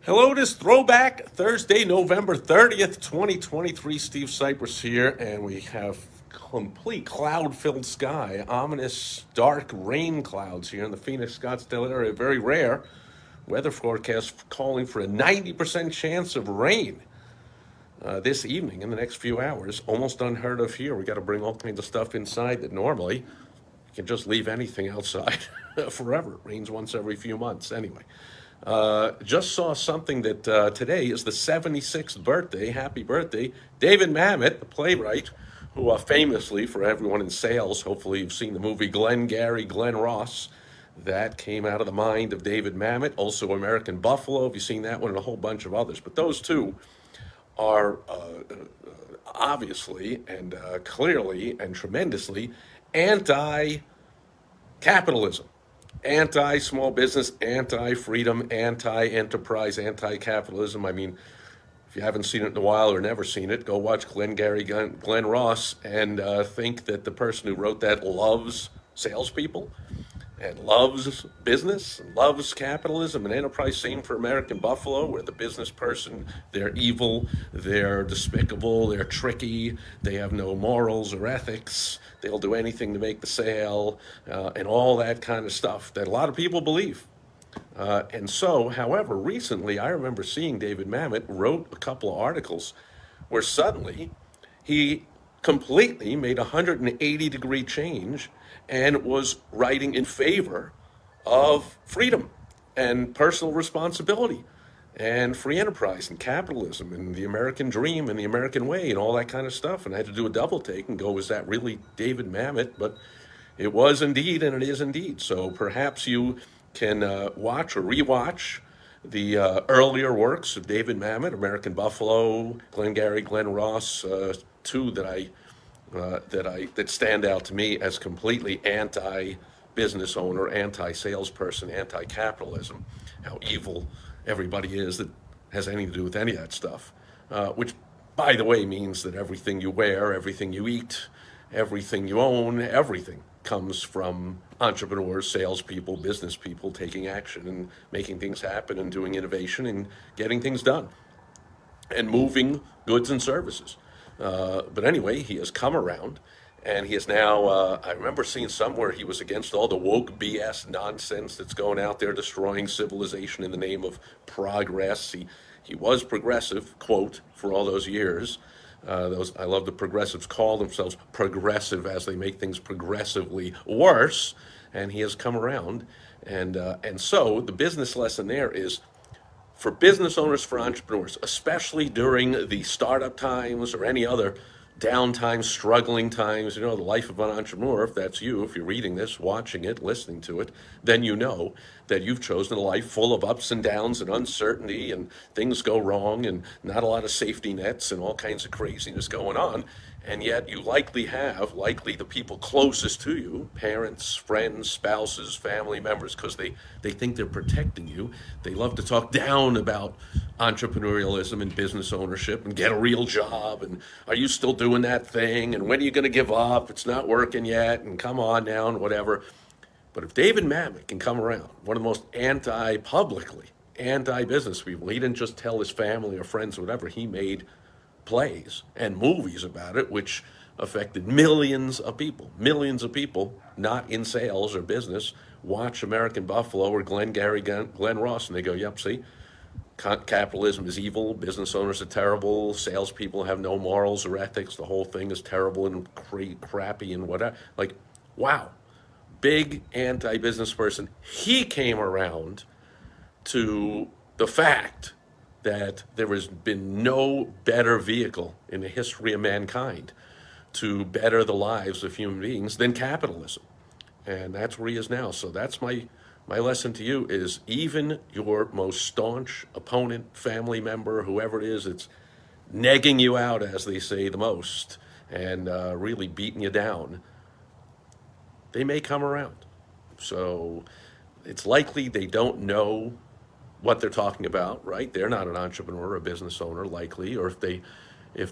Hello, this throwback Thursday, November 30th, 2023. Steve Sipress here, and we have complete cloud-filled sky, ominous dark rain clouds here in the Phoenix, Scottsdale area. Very rare. Weather forecast calling for a 90% chance of rain this evening in the next few hours. Almost unheard of here. We got to bring all kinds of stuff inside that normally you can just leave anything outside forever. It rains once every few months. Anyway, just saw something that today is the 76th birthday. Happy birthday. David Mamet, the playwright, who famously, for everyone in sales, hopefully you've seen the movie Glengarry, Glen Ross. That came out of the mind of David Mamet. Also American Buffalo, have you seen that one, and a whole bunch of others. But those two are obviously and clearly and tremendously anti-capitalism, anti-small business, anti-freedom, anti-enterprise, anti-capitalism. I mean, if you haven't seen it in a while or never seen it, go watch Glengarry, Glen Ross, and think that the person who wrote that loves salespeople and loves business, and loves capitalism and enterprise. Same for American Buffalo, where the business person, they're evil, they're despicable, they're tricky, they have no morals or ethics, they'll do anything to make the sale, and all that kind of stuff that a lot of people believe. And so, however, recently I remember seeing David Mamet wrote a couple of articles where suddenly he completely made a 180-degree change and was writing in favor of freedom and personal responsibility and free enterprise and capitalism and the American dream and the American way and all that kind of stuff. And I had to do a double take and go, is that really David Mamet? But it was indeed, and it is indeed. So perhaps you can watch or rewatch the earlier works of David Mamet, American Buffalo, Glengarry, Glen Ross, two that stand out to me as completely anti-business owner, anti-salesperson, anti-capitalism. How evil everybody is that has anything to do with any of that stuff. Which, by the way, means that everything you wear, everything you eat, everything you own, everything comes from entrepreneurs, salespeople, business people taking action and making things happen and doing innovation and getting things done and moving goods and services. But anyway, he has come around, and he is now, I remember seeing somewhere he was against all the woke BS nonsense that's going out there destroying civilization in the name of progress. He was progressive, quote, for all those years. I love the progressives call themselves progressive as they make things progressively worse, and he has come around. And so the business lesson there is, for business owners, for entrepreneurs, especially during the startup times or any other downtime, struggling times, the life of an entrepreneur, if that's you, if you're reading this, watching it, listening to it, then you know that you've chosen a life full of ups and downs and uncertainty and things go wrong and not a lot of safety nets and all kinds of craziness going on. And yet you likely the people closest to you, parents, friends, spouses, family members, because they think they're protecting you. They love to talk down about entrepreneurialism and business ownership and get a real job. And are you still doing that thing? And when are you going to give up? It's not working yet. And come on now and whatever. But if David Mamet can come around, one of the most publicly anti-business people, he didn't just tell his family or friends or whatever, he made plays and movies about it, which affected millions of people, not in sales or business, watch American Buffalo or Glengarry, Glen Ross, and they go, yep, see, capitalism is evil, business owners are terrible, salespeople have no morals or ethics, the whole thing is terrible and crappy and whatever. Like, wow, big anti-business person. He came around to the fact that there has been no better vehicle in the history of mankind to better the lives of human beings than capitalism. And that's where he is now. So that's my lesson to you is, even your most staunch opponent, family member, whoever it is, it's negging you out, as they say, the most, and really beating you down, they may come around. So it's likely they don't know what they're talking about, right? They're not an entrepreneur or a business owner, likely, or if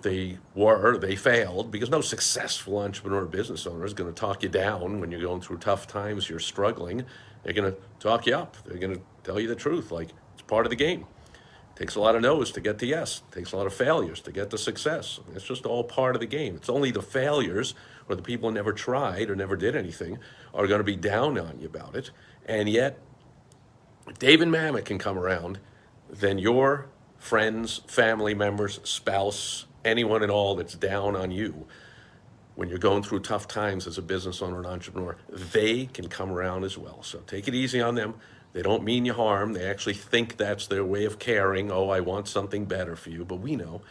they were, they failed, because no successful entrepreneur or business owner is going to talk you down when you're going through tough times, you're struggling. They're going to talk you up. They're going to tell you the truth, like it's part of the game. Takes a lot of no's to get to yes. Takes a lot of failures to get to success. It's just all part of the game. It's only the failures or the people who never tried or never did anything are going to be down on you about it. And yet, if David Mamet can come around, then your friends, family members, spouse, anyone at all that's down on you when you're going through tough times as a business owner and entrepreneur, they can come around as well. So take it easy on them. They don't mean you harm. They actually think that's their way of caring. Oh, I want something better for you. But we know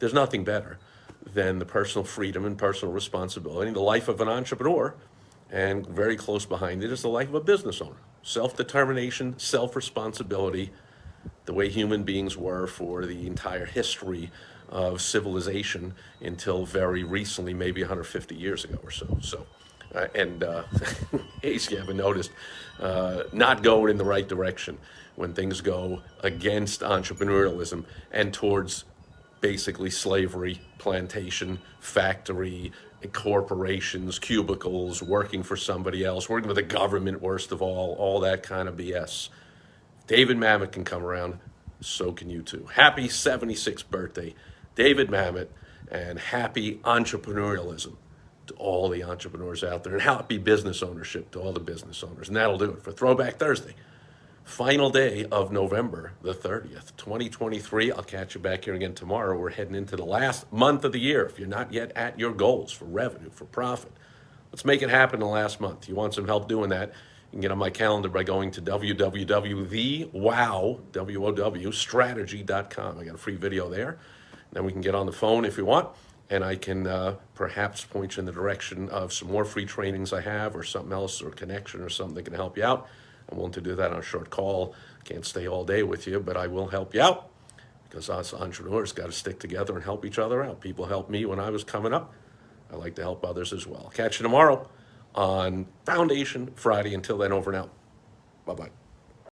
there's nothing better than the personal freedom and personal responsibility. The life of an entrepreneur, and very close behind it, is the life of a business owner. Self-determination, self-responsibility, the way human beings were for the entire history of civilization until very recently, maybe 150 years ago or so. In case you haven't noticed, not going in the right direction when things go against entrepreneurialism and towards basically slavery, plantation, factory, corporations, cubicles, working for somebody else, working with the government, worst of all that kind of BS. David Mamet can come around, so can you too. Happy 76th birthday, David Mamet, and happy entrepreneurialism to all the entrepreneurs out there, and happy business ownership to all the business owners. And that'll do it for Throwback Thursday. Final day of November the 30th, 2023. I'll catch you back here again tomorrow. We're heading into the last month of the year. If you're not yet at your goals for revenue, for profit, let's make it happen in the last month. You want some help doing that? You can get on my calendar by going to www.strategy.com. I got a free video there. Then we can get on the phone if you want, and I can perhaps point you in the direction of some more free trainings I have, or something else, or connection or something that can help you out. I'm willing to do that on a short call. Can't stay all day with you, but I will help you out, because us entrepreneurs got to stick together and help each other out. People helped me when I was coming up. I like to help others as well. Catch you tomorrow on Foundation Friday. Until then, over and out. Bye-bye.